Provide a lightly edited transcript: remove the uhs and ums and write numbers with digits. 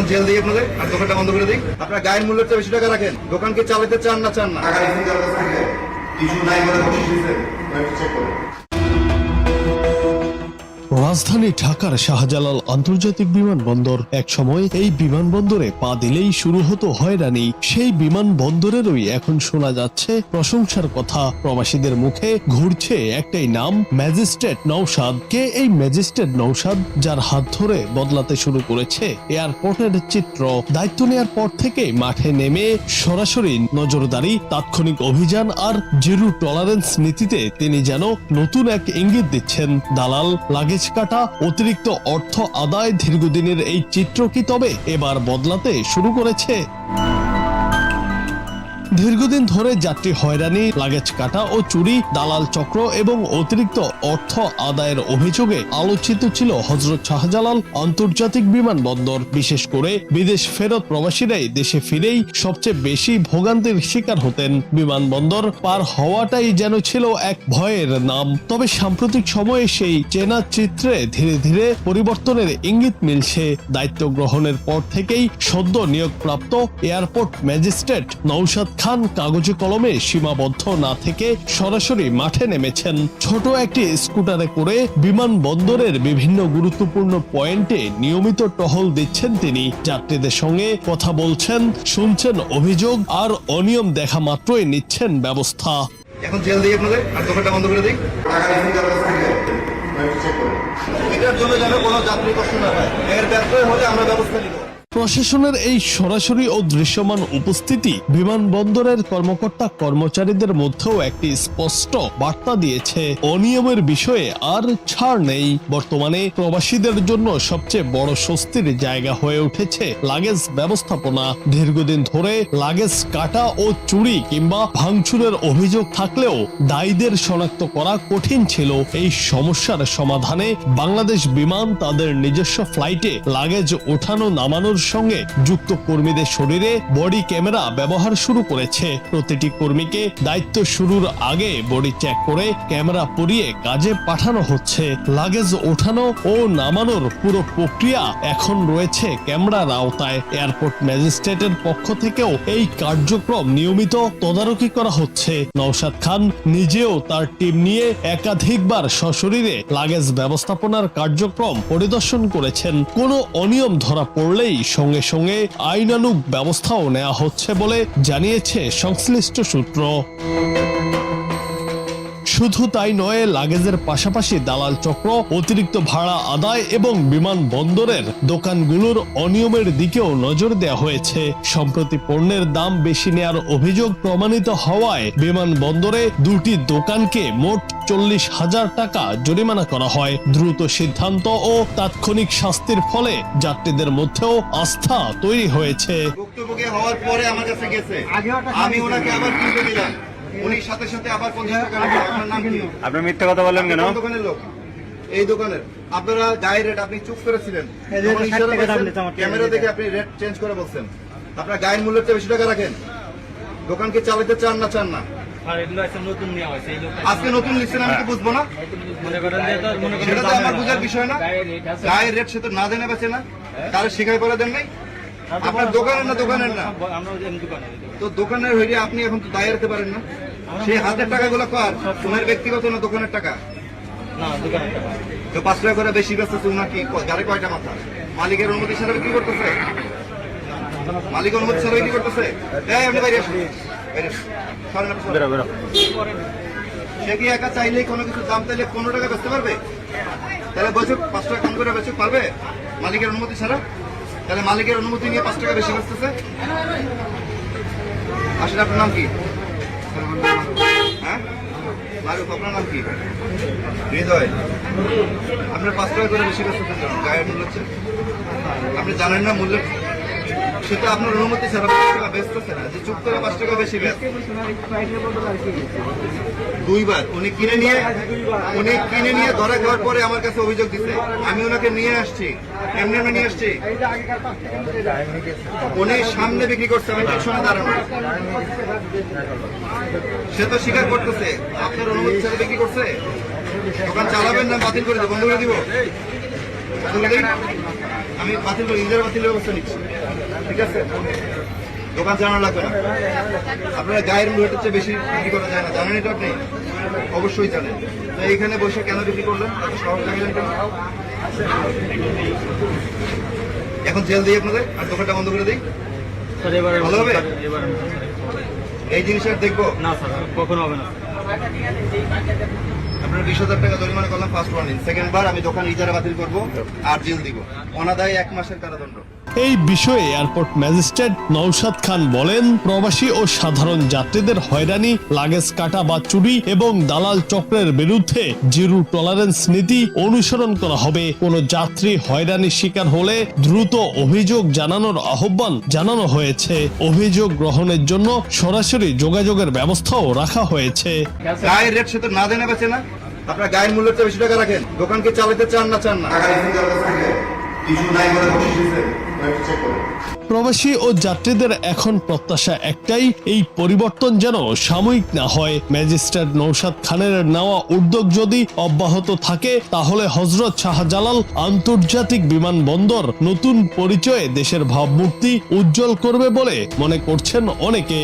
এখন জেল দিই আপনাদের আর দোকানটা বন্ধ করে দিই। আপনার গায়ের মূল্যের চেয়ে বেশি টাকা রাখেন। দোকানকে চালাতে চান না চান না? রাজধানী ঢাকার শাহজালাল আন্তর্জাতিক বিমানবন্দর। এক সময় এই বিমানবন্দরে পা দিলেই শুরু হতো হয়রানি। সেই বিমানবন্দরেরই এখন শোনা যাচ্ছে প্রশংসার কথা। প্রবাসীদের মুখে ঘুরছে একটাই নাম, ম্যাজিস্ট্রেট নওশাদ। কে এই ম্যাজিস্ট্রেট নওশাদ, যার হাত ধরে বদলাতে শুরু করেছে এয়ারপোর্টের চিত্র? দায়িত্ব নেওয়ার পর থেকে মাঠে নেমে সরাসরি নজরদারি, তাৎক্ষণিক অভিযান আর জিরো টলারেন্স নীতিতে তিনি যেন নতুন এক ইঙ্গিত দিচ্ছেন। দালাল, লাগেজ কাটা, অতিরিক্ত অর্থ আদায়, দীর্ঘদিনের এই চিত্র কি তবে এবার বদলাতে শুরু করেছে? দীর্ঘদিন ধরে যাত্রী হয়রানি, লাগেজ কাটা ও চুরি, দালাল চক্র এবং অতিরিক্ত অর্থ আদায়ের অভিযোগে আলোচিত ছিল হযরত শাহজালাল আন্তর্জাতিক বিমানবন্দর। বিশেষ করে বিদেশ ফেরত প্রবাসীরাই দেশে ফিরেই সবচেয়ে বেশি ভোগান্তির শিকার হতেন। বিমানবন্দর পার হওয়াটাই যেন ছিল এক ভয়ের নাম। তবে সাম্প্রতিক সময়ে সেই চেনা চিত্রে ধীরে ধীরে পরিবর্তনের ইঙ্গিত মিলছে। দায়িত্ব গ্রহণের পর থেকেই সদ্য নিয়োগপ্রাপ্ত এয়ারপোর্ট ম্যাজিস্ট্রেট নওশাদ খান কাগজে কলমে সীমাবদ্ধ না থেকে সরাসরি মাঠে নেমেছেন। ছোট একটি স্কুটারে করে বিমানবন্দরের বিভিন্ন গুরুত্বপূর্ণ পয়েন্টে নিয়মিত টহল দিচ্ছেন তিনি। যাত্রীদের সঙ্গে কথা বলছেন, শুনছেন অভিযোগ, আর অনিয়ম দেখা মাত্রই নিচ্ছেন ব্যবস্থা। এখন জেল দিই আপনাদের আর দোকানটা বন্ধ করে দিই। এটার জন্য যেন কোনো যাত্রী কষ্ট না হয়, এর ব্যর্থ হলে আমরা ব্যবস্থা নিব। প্রশাসনের এই সরাসরি ও দৃশ্যমান উপস্থিতি বিমানবন্দরের কর্মকর্তা কর্মচারীদের মধ্যেও একটি স্পষ্ট বার্তা দিয়েছে, অনিয়মের বিষয়ে আর ছাড় নেই। বর্তমানে প্রবাসীদের জন্য সবচেয়ে বড় স্বস্তির জায়গা হয়ে উঠেছে লাগেজ ব্যবস্থাপনা। দীর্ঘদিন ধরে লাগেজ কাটা ও চুরি কিংবা ভাঙচুরের অভিযোগ থাকলেও দায়ীদের শনাক্ত করা কঠিন ছিল। এই সমস্যার সমাধানে বাংলাদেশ বিমান তাদের নিজস্ব ফ্লাইটে লাগেজ ওঠানো নামানোর সঙ্গে যুক্ত কর্মীদের শরীরে বডি ক্যামেরা ব্যবহার শুরু করেছে। প্রতিটি কর্মীকে দায়িত্ব শুরুর আগে বডি চেক করে ক্যামেরা পরিয়ে কাজে পাঠানো হচ্ছে। লাগেজ ওঠানো ও নামানোর পুরো প্রক্রিয়া এখন রয়েছে ক্যামেরার আওতায়। এয়ারপোর্ট ম্যাজিস্ট্রেটের পক্ষ থেকেও এই কার্যক্রম নিয়মিত তদারকি করা হচ্ছে। নওশাদ খান নিজেও তার টিম নিয়ে একাধিকবার সশরীরে লাগেজ ব্যবস্থাপনার কার্যক্রম পরিদর্শন করেছেন। কোনো অনিয়ম ধরা পড়লেই সঙ্গে সঙ্গে আইনানুগ ব্যবস্থাও নেওয়া হচ্ছে বলে জানিয়েছে সংশ্লিষ্ট সূত্র। শুধু তাই নয়, লাগেজের পাশাপাশি দালাল চক্র, অতিরিক্ত ভাড়া আদায় এবং বিমানবন্দরের দোকানগুলোর অনিয়মের দিকেও নজর দেওয়া হয়েছে। সম্প্রতি পণ্যের দাম বেশি নেওয়ার অভিযোগ প্রমাণিত হওয়ায় বিমানবন্দরে দুটি দোকানকে মোট 40,000 টাকা জরিমানা করা হয়। দ্রুত সিদ্ধান্ত ও তাৎক্ষণিক শাস্তির ফলে যাত্রীদের মধ্যেও আস্থা তৈরি হয়েছে। ভুক্তভোগী হওয়ার পরে আমার কাছে গেছে, আমি ওনাকে আবার কিনতে দিলাম, উনি সাথে সাথে আবার 50 টাকা রাখলেন। আপনার নাম কি? আপনি মিথ্যা কথা বলেন কেন? দোকানের লোক, এই দোকানের আপনারা গায়ে রেট আপনি চুপ করেছিলেন, ক্যামেরা দেখে আপনি রেট চেঞ্জ করে বলছেন। আপনার গায়ের মূল্যের চেয়ে বেশি টাকা রাখেন। দোকানকে চালাতে চান না চান না? আজকে নতুন লিখছেন, আমি তো বুঝবো না, সেটা তো আমার বুঝার বিষয় না। গায়ের রেট সে তো না দেনে বেছে না, তার শিখাই পরে দেন নাই। আপনার দোকানের না দোকানের না তো দোকানের হইলে আপনি এখন তো দায় রাখতে পারেন না। সেই হাতের টাকাগুলো কার? তোমার ব্যক্তিগত না দোকানের টাকা? তো 5 টাকা করে বেশি ব্যস্ত নাকি? গাড়ি কয়টা মাথা? মালিকের অনুমতি ছাড়া বিক্রি করতেছে? মালিক অনুমতি ছাড়া বিক্রি করতেছে? আপনি বাইরে আসুন, সে কি একা চাইলেই কোনো কিছু দাম চাইলে 15 টাকা বেচতে পারবে? তাহলে বলছো 5 টাকা কম করে বেচতে পারবে মালিকের অনুমতি ছাড়া? তাহলে মালিকের অনুমতি নিয়ে 5 টাকা বেশি বেচতেছে। আসলে আপনার নাম কি? হ্যাঁ মারুফ, আপনার নাম কি? হৃদয়। আপনার 5 টাকা করে বেশি বেচতেছেন গায়ের মূল্য হচ্ছে? আপনি জানেন না মূল্য? সেটা আপনার অনুমতি ছাড়া 5 টাকা বেচতেছে না, যে চুপ করে 5 টাকা বেশি বেচ। দুইবার উনি কিনে নিয়ে ধরা খাওয়ার পরে আমার কাছে অভিযোগ দিচ্ছে। আমি ওনাকে নিয়ে আসছি, এমনি নিয়ে আসছি, উনি সামনে বিক্রি করছে, আমি পিছনে দাঁড়ানো। সে তো স্বীকার করতেছে আপনার অনুমতি ছাড়া বিক্রি করছে। দোকান চালাবেন না বাতিল করে দেবো, বন্ধ করে দিব? আমি বাতিল করে ইজারা বাতিলের ব্যবস্থা নিচ্ছি, ঠিক আছে? দোকান চালানো লাগবে না। আপনারা গায়ের রেটের চেয়ে বেশি বিক্রি করা যায় না, জানেন এটা আপনি? অবশ্যই জানেন। তো এইখানে বসে কেন বিক্রি করলেন? এত সহজ লাগলেন কেন? এখন জেল দিই আপনাদের, আর দোকানটা বন্ধ করে দিই, ভালো হবে? এই জিনিসটা দেখবো না স্যার, কখনো হবে না। আপনার 20,000 টাকা জরিমানা করলাম ফার্স্ট ওয়ার্নিং, সেকেন্ড বার আমি দোকান ইজারা বাতিল করবো আর জেল দিব, অনাদায়ী 1 মাসের কারাদণ্ড। এই বিষয়ে এয়ারপোর্ট ম্যাজিস্ট্রেট নওশাদ খান বলেন, প্রবাসী ও সাধারণ যাত্রীদের হয়রানি, লাগেজ কাটা বা চুরি এবং দালাল চক্রের বিরুদ্ধে জিরো টলারেন্স নীতি অনুসরণ করা হবে। কোন যাত্রী হয়রানির শিকার হলে দ্রুত অভিযোগ জানানোর আহ্বান জানানো হয়েছে। অভিযোগ গ্রহণের জন্য সরাসরি যোগাযোগের ব্যবস্থাও রাখা হয়েছে। গায়ের রেট সে তো না দেনে বেচে না, আপনার গায়ের মূল্যের চেয়ে বেশি টাকা রাখেন। দোকানকে চালাতে চান না কিছু নাই বলে বসে দিয়েছেন, চেক করুন। প্রবাসী ও যাত্রীদের এখন প্রত্যাশা একটাই, এই পরিবর্তন যেন সাময়িক না হয়। ম্যাজিস্ট্রেট নওশাদ খানের নেওয়া উদ্যোগ যদি অব্যাহত থাকে, তাহলে হযরত শাহজালাল আন্তর্জাতিক বিমানবন্দর নতুন পরিচয়ে দেশের ভাবমূর্তি উজ্জ্বল করবে বলে মনে করছেন অনেকে।